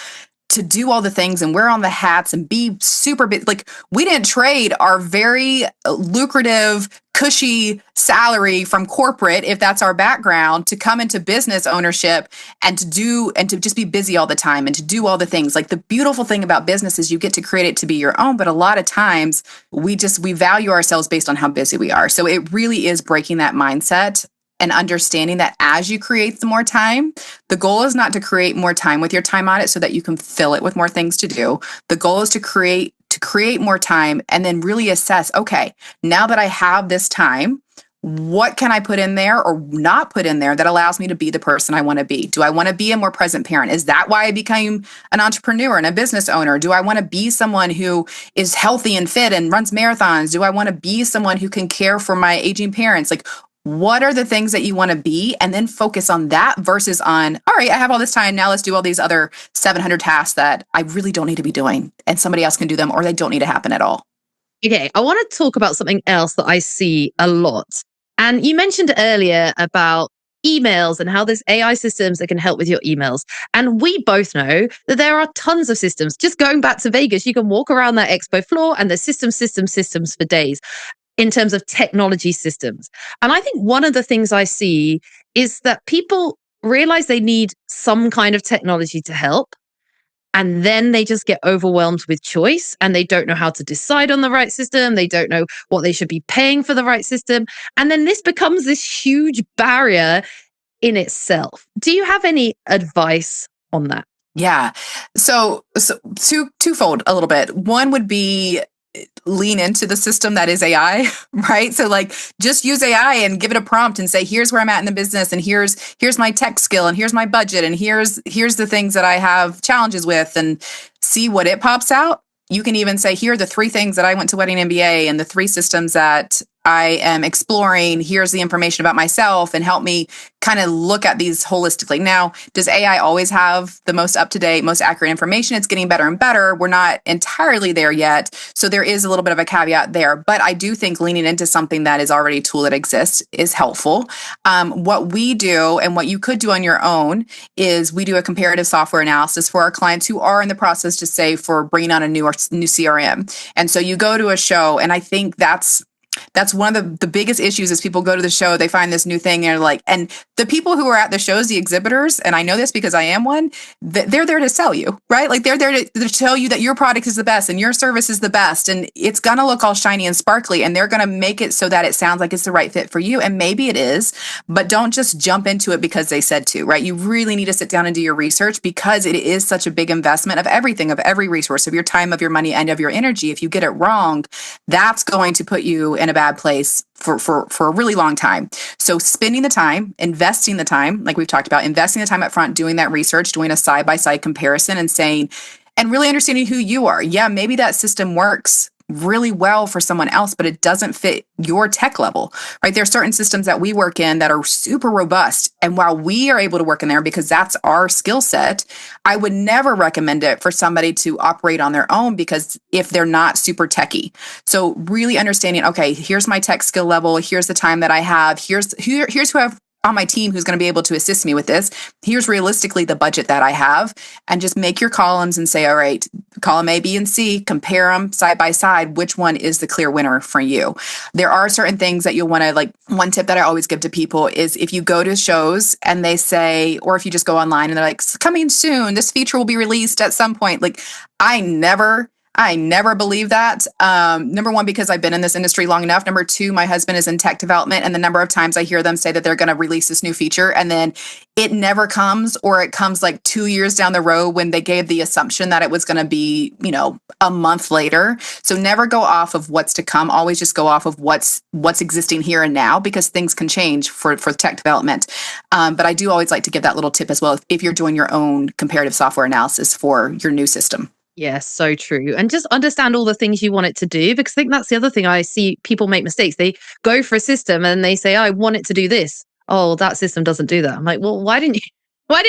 to do all the things and wear on the hats and be super big. Like we didn't trade our very lucrative, cushy salary from corporate, if that's our background, to come into business ownership and to just be busy all the time and to do all the things. Like the beautiful thing about business is you get to create it to be your own. But a lot of times we value ourselves based on how busy we are. So it really is breaking that mindset and understanding that as you create the more time, the goal is not to create more time with your time audit so that you can fill it with more things to do. The goal is to create more time and then really assess, okay, now that I have this time, what can I put in there or not put in there that allows me to be the person I want to be? Do I want to be a more present parent? Is that why I became an entrepreneur and a business owner? Do I want to be someone who is healthy and fit and runs marathons? Do I want to be someone who can care for my aging parents? Like, what are the things that you want to be? And then focus on that versus on, all right, I have all this time. Now let's do all these other 700 tasks that I really don't need to be doing and somebody else can do them, or they don't need to happen at all. Okay, I want to talk about something else that I see a lot. And you mentioned earlier about emails and how there's AI systems that can help with your emails. And we both know that there are tons of systems. Just going back to Vegas, you can walk around that expo floor and there's systems for days in terms of technology systems. And I think one of the things I see is that people realize they need some kind of technology to help. And then they just get overwhelmed with choice and they don't know how to decide on the right system. They don't know what they should be paying for the right system. And then this becomes this huge barrier in itself. Do you have any advice on that? Yeah. So twofold a little bit. One would be lean into the system that is AI, right? So like just use AI and give it a prompt and say, here's where I'm at in the business, and here's my tech skill, and here's my budget, and here's the things that I have challenges with, and see what it pops out. You can even say, here are the 3 things that I went to Wedding MBA and the 3 systems that I am exploring. Here's the information about myself, and help me kind of look at these holistically. Now, does AI always have the most up-to-date, most accurate information? It's getting better and better. We're not entirely there yet. So there is a little bit of a caveat there. But I do think leaning into something that is already a tool that exists is helpful. What we do, and what you could do on your own, is we do a comparative software analysis for our clients who are in the process, to say, for bringing on a new CRM. And so you go to a show, and I think that's one of the biggest issues is people go to the show, they find this new thing, and they're like, and the people who are at the shows, the exhibitors, and I know this because I am one, they're there to sell you, right? Like they're there to tell you that your product is the best and your service is the best, and it's going to look all shiny and sparkly, and they're going to make it so that it sounds like it's the right fit for you. And maybe it is, but don't just jump into it because they said to, right? You really need to sit down and do your research, because it is such a big investment of everything, of every resource, of your time, of your money, and of your energy. If you get it wrong, that's going to put you in a bad place for a really long time. So spending the time, investing the time, like we've talked about, investing the time up front, doing that research, doing a side-by-side comparison, and saying, and really understanding who you are. Yeah, maybe that system works really well for someone else, but it doesn't fit your tech level, right? There are certain systems that we work in that are super robust. And while we are able to work in there because that's our skill set, I would never recommend it for somebody to operate on their own, because if they're not super techy. So really understanding, okay, here's my tech skill level. Here's the time that I have. Here's who I have on my team who's going to be able to assist me with this. Here's realistically the budget that I have, and just make your columns and say, all right, column A, B, and C, compare them side by side. Which one is the clear winner for you? There are certain things that you'll want to, like, one tip that I always give to people is if you go to shows and they say, or if you just go online and they're like, coming soon, this feature will be released at some point. Like, I never believe that. Number one, because I've been in this industry long enough. Number two, my husband is in tech development, and the number of times I hear them say that they're going to release this new feature, and then it never comes, or it comes like 2 years down the road when they gave the assumption that it was going to be, a month later. So never go off of what's to come. Always just go off of what's existing here and now, because things can change for tech development. But I do always like to give that little tip as well if you're doing your own comparative software analysis for your new system. Yes, so true. And just understand all the things you want it to do, because I think that's the other thing I see people make mistakes. They go for a system and they say, I want it to do this. Oh, that system doesn't do that. I'm like, well, why didn't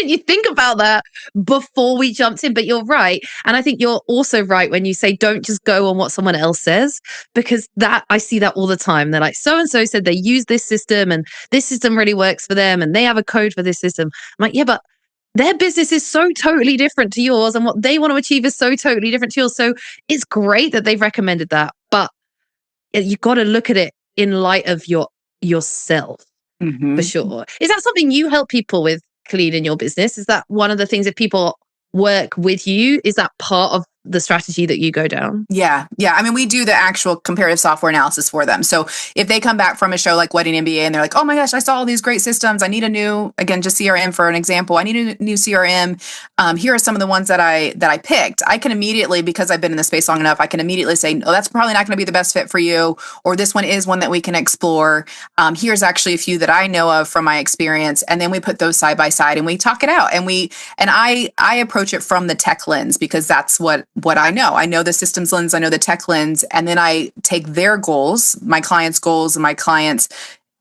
you think about that before we jumped in? But you're right. And I think you're also right when you say, don't just go on what someone else says, because that I see that all the time. They're like, so-and-so said they use this system and this system really works for them and they have a code for this system. I'm like, yeah, but their business is so totally different to yours, and what they want to achieve is so totally different to yours. So it's great that they've recommended that, but you've got to look at it in light of yourself, for sure. Is that something you help people with, Colleen, in your business? Is that one of the things, if people work with you, is that part of the strategy that you go down? Yeah. I mean, we do the actual comparative software analysis for them. So if they come back from a show like Wedding MBA and they're like, oh my gosh, I saw all these great systems. I need a new, again, just CRM for an example. I need a new CRM. Here are some of the ones that I picked. I can immediately, because I've been in the space long enough, I can immediately say, no, that's probably not going to be the best fit for you. Or this one is one that we can explore. Here's actually a few that I know of from my experience. And then we put those side by side and we talk it out. And I approach it from the tech lens, because that's what I know. I know the systems lens, I know the tech lens, and then I take their goals, my clients' goals and my clients'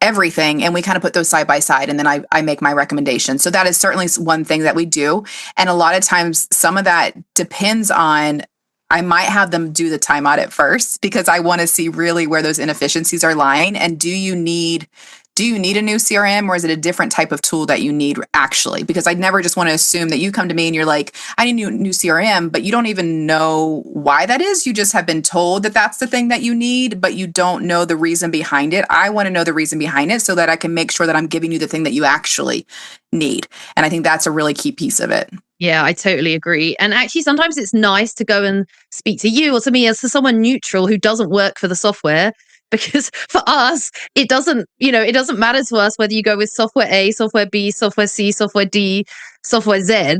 everything, and we kind of put those side by side, and then I make my recommendation. So that is certainly one thing that we do. And a lot of times, some of that depends on, I might have them do the time audit first, because I want to see really where those inefficiencies are lying, and do you need do you need a new CRM, or is it a different type of tool that you need actually? Because I never just want to assume that you come to me and you're like, I need a new CRM, but you don't even know why that is. You just have been told that that's the thing that you need, but you don't know the reason behind it. I want to know the reason behind it so that I can make sure that I'm giving you the thing that you actually need. And I think that's a really key piece of it. Yeah, I totally agree. And actually, sometimes it's nice to go and speak to you or to me as to someone neutral who doesn't work for the software. Because for us, it doesn't matter to us whether you go with software A, software B, software C, software D, software Z.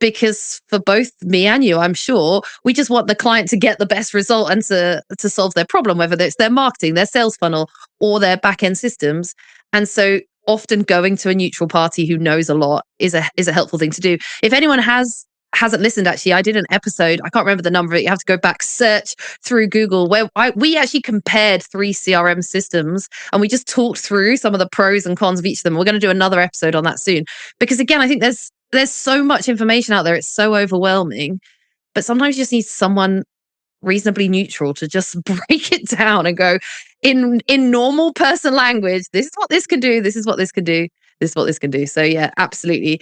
Because for both me and you, I'm sure, we just want the client to get the best result and to solve their problem, whether it's their marketing, their sales funnel, or their back-end systems. And so often going to a neutral party who knows a lot is a helpful thing to do. If anyone hasn't listened, actually, I did an episode, I can't remember the number of it, you have to go back, search through Google, where we actually compared 3 CRM systems and we just talked through some of the pros and cons of each of them. We're going to do another episode on that soon. Because again, I think there's so much information out there, it's so overwhelming, but sometimes you just need someone reasonably neutral to just break it down and go, in normal person language, this is what this can do, this is what this can do, this is what this can do. So yeah, absolutely.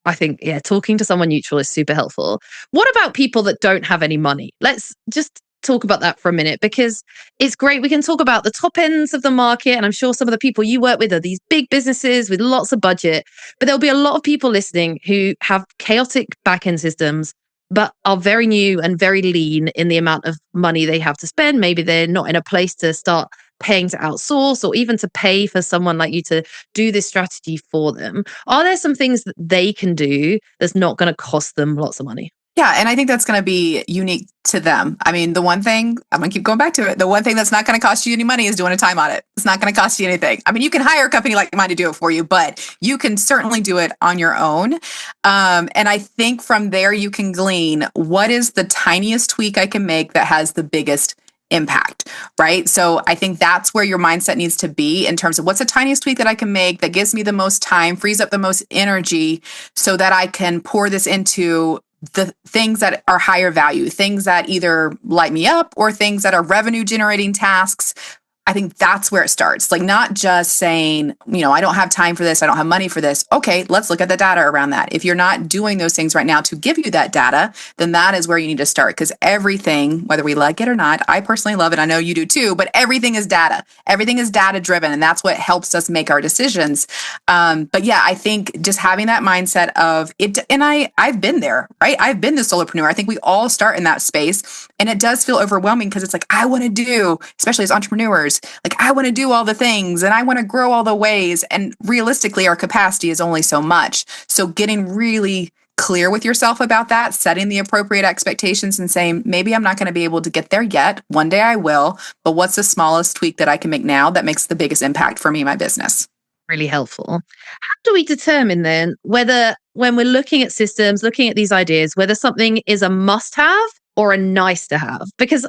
I think, yeah, talking to someone neutral is super helpful. What about people that don't have any money? Let's just talk about that for a minute, because it's great. We can talk about the top ends of the market. And I'm sure some of the people you work with are these big businesses with lots of budget, but there'll be a lot of people listening who have chaotic back-end systems, but are very new and very lean in the amount of money they have to spend. Maybe they're not in a place to start paying to outsource or even to pay for someone like you to do this strategy for them. Are there some things that they can do that's not going to cost them lots of money? Yeah, and I think that's going to be unique to them. I mean, the one thing, I'm going to keep going back to it. The one thing that's not going to cost you any money is doing a time audit. It's not going to cost you anything. I mean, you can hire a company like mine to do it for you, but you can certainly do it on your own. And I think from there, you can glean what is the tiniest tweak I can make that has the biggest impact, right? So I think that's where your mindset needs to be in terms of what's the tiniest tweak that I can make that gives me the most time, frees up the most energy so that I can pour this into the things that are higher value, things that either light me up or things that are revenue generating tasks. I think that's where it starts. Like not just saying, I don't have time for this. I don't have money for this. Okay, let's look at the data around that. If you're not doing those things right now to give you that data, then that is where you need to start. Because everything, whether we like it or not, I personally love it. I know you do too, but everything is data. Everything is data driven. And that's what helps us make our decisions. But yeah, I think just having that mindset of it, and I've been there, right? I've been the solopreneur. I think we all start in that space. And it does feel overwhelming because it's like, I want to do, especially as entrepreneurs, like I want to do all the things and I want to grow all the ways. And realistically, our capacity is only so much. So getting really clear with yourself about that, setting the appropriate expectations and saying, maybe I'm not going to be able to get there yet. One day I will, but what's the smallest tweak that I can make now that makes the biggest impact for me and my business? Really helpful. How do we determine then whether, when we're looking at systems, looking at these ideas, whether something is a must-have or a nice to have? Because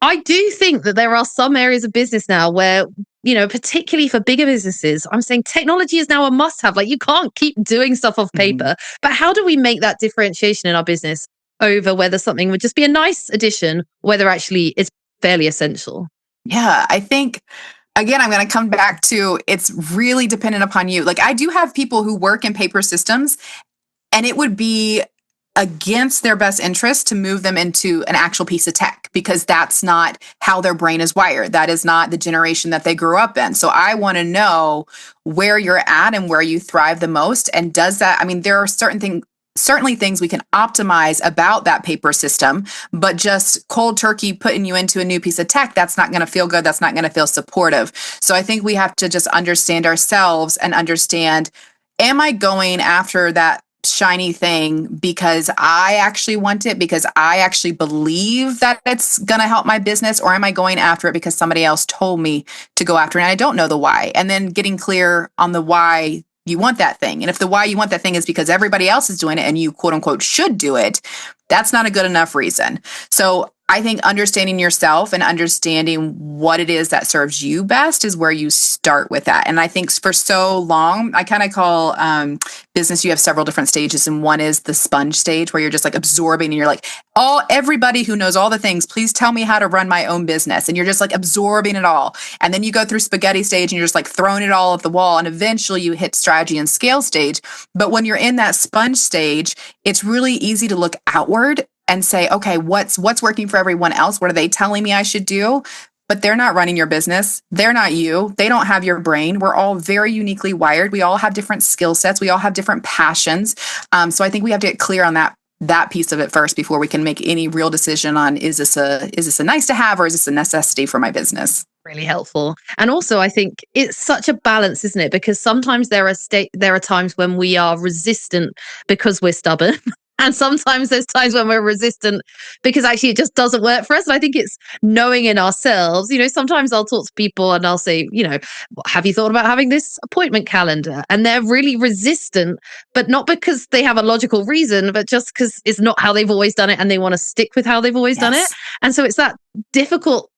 I do think that there are some areas of business now where, particularly for bigger businesses, I'm saying technology is now a must have. Like you can't keep doing stuff off paper. But how do we make that differentiation in our business over whether something would just be a nice addition, whether actually it's fairly essential? Yeah, I think, again, I'm going to come back to it's really dependent upon you. Like I do have people who work in paper systems, and it would be against their best interest to move them into an actual piece of tech because that's not how their brain is wired. That is not the generation that they grew up in. So I want to know where you're at and where you thrive the most. And does that, I mean, there are certainly things we can optimize about that paper system, but just cold turkey putting you into a new piece of tech, that's not going to feel good. That's not going to feel supportive. So I think we have to just understand ourselves and understand, am I going after that shiny thing because I actually want it, because I actually believe that it's going to help my business, or am I going after it because somebody else told me to go after it and I don't know the why? And then getting clear on the why you want that thing. And if the why you want that thing is because everybody else is doing it and you quote unquote should do it, that's not a good enough reason. So I think understanding yourself and understanding what it is that serves you best is where you start with that. And I think for so long, I kind of call business, you have several different stages. And one is the sponge stage where you're just like absorbing and you're like, everybody who knows all the things, please tell me how to run my own business. And you're just like absorbing it all. And then you go through spaghetti stage and you're just like throwing it all at the wall. And eventually you hit strategy and scale stage. But when you're in that sponge stage, it's really easy to look outward and say, okay, what's working for everyone else? What are they telling me I should do? But they're not running your business. They're not you. They don't have your brain. We're all very uniquely wired. We all have different skill sets. We all have different passions. So I think we have to get clear on that piece of it first before we can make any real decision on, is this a nice to have or is this a necessity for my business? Really helpful. And also I think it's such a balance, isn't it? Because sometimes there are times when we are resistant because we're stubborn. And sometimes there's times when we're resistant because actually it just doesn't work for us. And I think it's knowing in ourselves, sometimes I'll talk to people and I'll say, have you thought about having this appointment calendar? And they're really resistant, but not because they have a logical reason, but just because it's not how they've always done it and they want to stick with how they've always done it. And so it's that difficult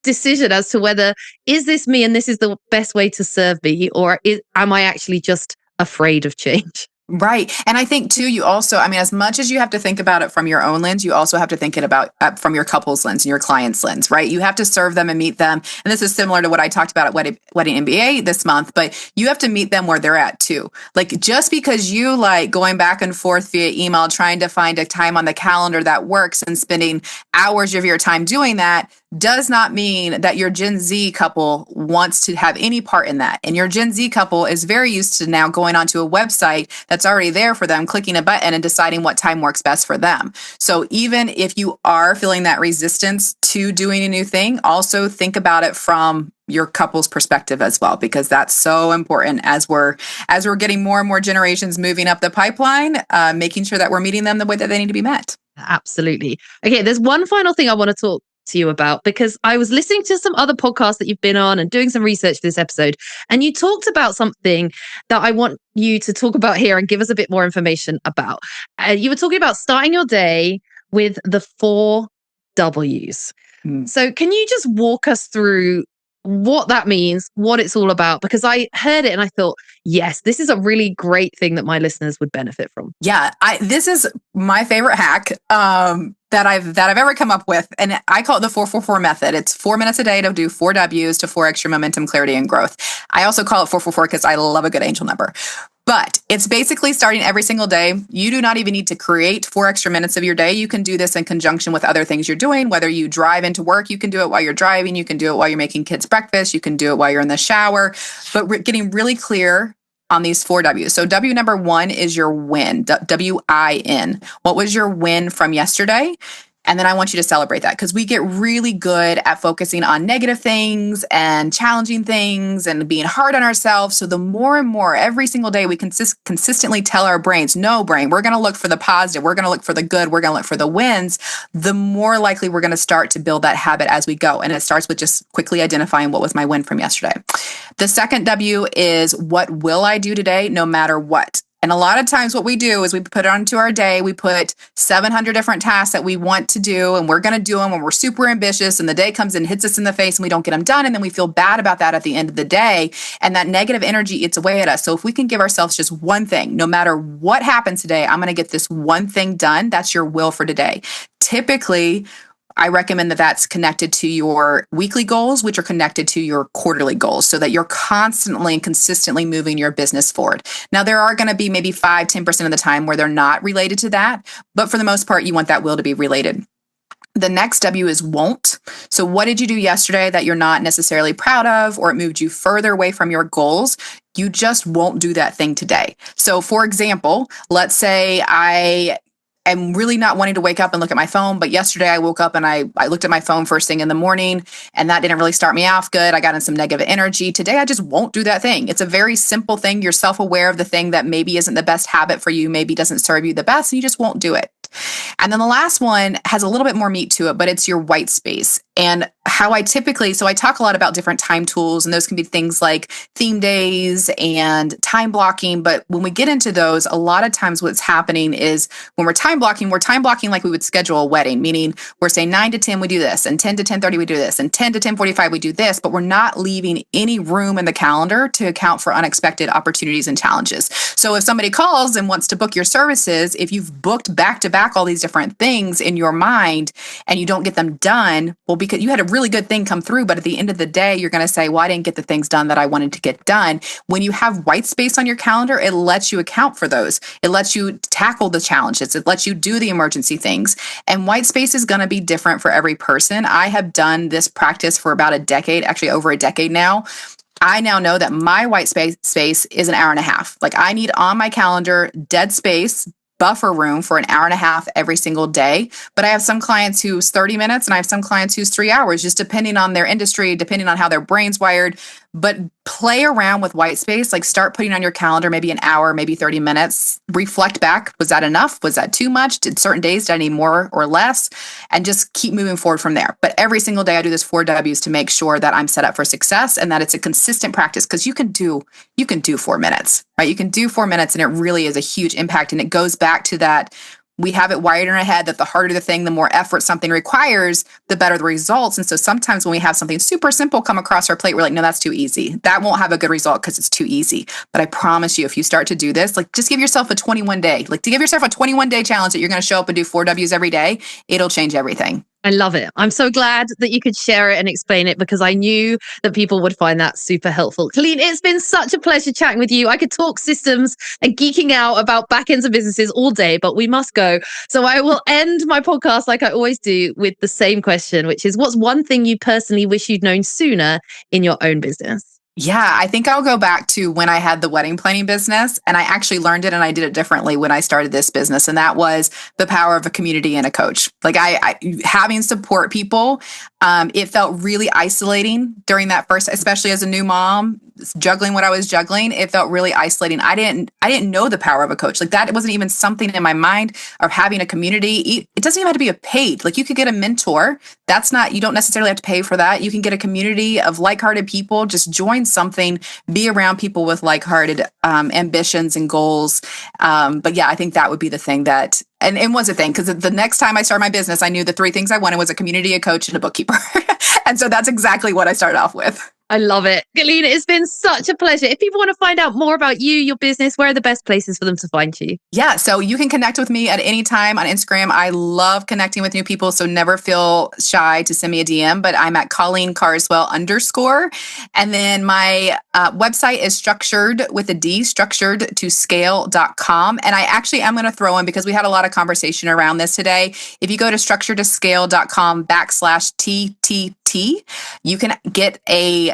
decision as to whether, is this me and this is the best way to serve me, or am I actually just afraid of change? Right. And I think too, you also, as much as you have to think about it from your own lens, you also have to think it about from your couple's lens and your client's lens, right? You have to serve them and meet them. And this is similar to what I talked about at Wedding MBA this month, but you have to meet them where they're at too. Like just because you like going back and forth via email, trying to find a time on the calendar that works and spending hours of your time doing that does not mean that your Gen Z couple wants to have any part in that. And your Gen Z couple is very used to now going onto a website that's already there for them, clicking a button and deciding what time works best for them. So even if you are feeling that resistance to doing a new thing, also think about it from your couple's perspective as well, because that's so important as we're getting more and more generations moving up the pipeline, making sure that we're meeting them the way that they need to be met. Absolutely. Okay, there's one final thing I want to talk to you about, because I was listening to some other podcasts that you've been on and doing some research for this episode, and you talked about something that I want you to talk about here and give us a bit more information about. You were talking about starting your day with the 4 W's. So can you just walk us through what that means, what it's all about? Because I heard it and I thought, yes, this is a really great thing that my listeners would benefit from. Yeah, this is my favorite hack that I've ever come up with, and I call it the 4-4-4 method. It's 4 minutes a day to do 4 W's to 4 extra momentum, clarity, and growth. I also call it 4-4-4 because I love a good angel number. But it's basically starting every single day. You do not even need to create 4 extra minutes of your day. You can do this in conjunction with other things you're doing. Whether you drive into work, you can do it while you're driving. You can do it while you're making kids breakfast. You can do it while you're in the shower. But we're getting really clear on these 4 W's. So W number 1 is your win, W-I-N. What was your win from yesterday? And then I want you to celebrate that, because we get really good at focusing on negative things and challenging things and being hard on ourselves. So the more and more every single day we consistently tell our brains, no brain, we're going to look for the positive. We're going to look for the good. We're going to look for the wins. The more likely we're going to start to build that habit as we go. And it starts with just quickly identifying what was my win from yesterday. The second W is, what will I do today no matter what? And a lot of times what we do is we put it onto our day. We put 700 different tasks that we want to do, and we're going to do them when we're super ambitious, and the day comes and hits us in the face and we don't get them done. And then we feel bad about that at the end of the day. And that negative energy eats away at us. So if we can give ourselves just one thing, no matter what happens today, I'm going to get this one thing done. That's your will for today. Typically, I recommend that that's connected to your weekly goals, which are connected to your quarterly goals, so that you're constantly and consistently moving your business forward. Now, there are going to be maybe 5-10% of the time where they're not related to that, but for the most part, you want that will to be related. The next W is won't. So what did you do yesterday that you're not necessarily proud of, or it moved you further away from your goals? You just won't do that thing today. So for example, let's say I'm really not wanting to wake up and look at my phone, but yesterday I woke up and I looked at my phone first thing in the morning, and that didn't really start me off good. I got in some negative energy. Today, I just won't do that thing. It's a very simple thing. You're self-aware of the thing that maybe isn't the best habit for you, maybe doesn't serve you the best, and you just won't do it. And then the last one has a little bit more meat to it, but it's your white space. And how I typically, so I talk a lot about different time tools, and those can be things like theme days and time blocking. But when we get into those, a lot of times what's happening is when we're time blocking like we would schedule a wedding, meaning we're saying 9 to 10, we do this, and 10 to 10:30, we do this, and 10 to 10:45, we do this, but we're not leaving any room in the calendar to account for unexpected opportunities and challenges. So if somebody calls and wants to book your services, if you've booked back to back all these different things in your mind and you don't get them done, well, because you had a really good thing come through, but at the end of the day, you're going to say, well, I didn't get the things done that I wanted to get done. When you have white space on your calendar, it lets you account for those. It lets you tackle the challenges. It lets you do the emergency things. And white space is going to be different for every person. I have done this practice for about a decade, actually over a decade now. I now know that my white space is an hour and a half. Like I need on my calendar dead space, buffer room for an hour and a half every single day. But I have some clients who's 30 minutes and I have some clients who's 3 hours, just depending on their industry, depending on how their brain's wired. But play around with white space, like start putting on your calendar, maybe an hour, maybe 30 minutes, reflect back. Was that enough? Was that too much? Did certain days, did I need more or less? And just keep moving forward from there. But every single day I do this 4 W's to make sure that I'm set up for success and that it's a consistent practice, because you can do 4 minutes, right? You can do 4 minutes and it really is a huge impact. And it goes back to that. We have it wired in our head that the harder the thing, the more effort something requires, the better the results. And so sometimes when we have something super simple come across our plate, we're like, no, that's too easy. That won't have a good result because it's too easy. But I promise you, if you start to do this, like just give yourself a 21-day, like to give yourself a 21-day challenge that you're going to show up and do 4 W's every day, it'll change everything. I love it. I'm so glad that you could share it and explain it, because I knew that people would find that super helpful. Colleen, it's been such a pleasure chatting with you. I could talk systems and geeking out about back ends of businesses all day, but we must go. So I will end my podcast like I always do with the same question, which is, what's one thing you personally wish you'd known sooner in your own business? Yeah, I think I'll go back to when I had the wedding planning business, and I actually learned it and I did it differently when I started this business. And that was the power of a community and a coach. Like I having support people, it felt really isolating during that first, especially as a new mom, juggling what I was juggling. It felt really isolating. I didn't know the power of a coach. Like that, it wasn't even something in my mind of having a community. It doesn't even have to be a paid, like you could get a mentor. That's not, you don't necessarily have to pay for that. You can get a community of like-hearted people, just join something, be around people with like-hearted ambitions and goals. But yeah, I think that would be the thing that, and was a thing, because the next time I started my business, I knew the 3 things I wanted was a community, a coach, and a bookkeeper. And so that's exactly what I started off with. I love it. Colleen, it's been such a pleasure. If people want to find out more about you, your business, where are the best places for them to find you? Yeah, so you can connect with me at any time on Instagram. I love connecting with new people, so never feel shy to send me a DM, but I'm at Colleen Carswell _. And then my website is structured with a D, structuredtoscale.com. And I actually am going to throw in, because we had a lot of conversation around this today, if you go to structuredtoscale.com /TTT, you can get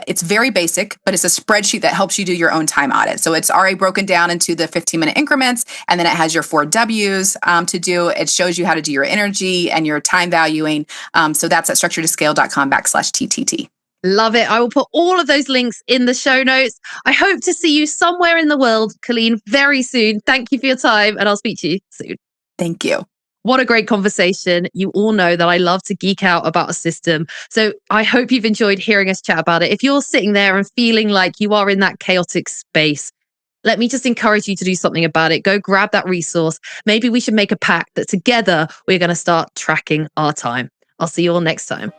it's very basic, but it's a spreadsheet that helps you do your own time audit. So it's already broken down into the 15-minute increments, and then it has your 4 W's to do. It shows you how to do your energy and your time valuing. So that's at structuredtoscale.com /TTT. Love it. I will put all of those links in the show notes. I hope to see you somewhere in the world, Colleen, very soon. Thank you for your time, and I'll speak to you soon. Thank you. What a great conversation. You all know that I love to geek out about a system. So I hope you've enjoyed hearing us chat about it. If you're sitting there and feeling like you are in that chaotic space, let me just encourage you to do something about it. Go grab that resource. Maybe we should make a pact that together we're going to start tracking our time. I'll see you all next time.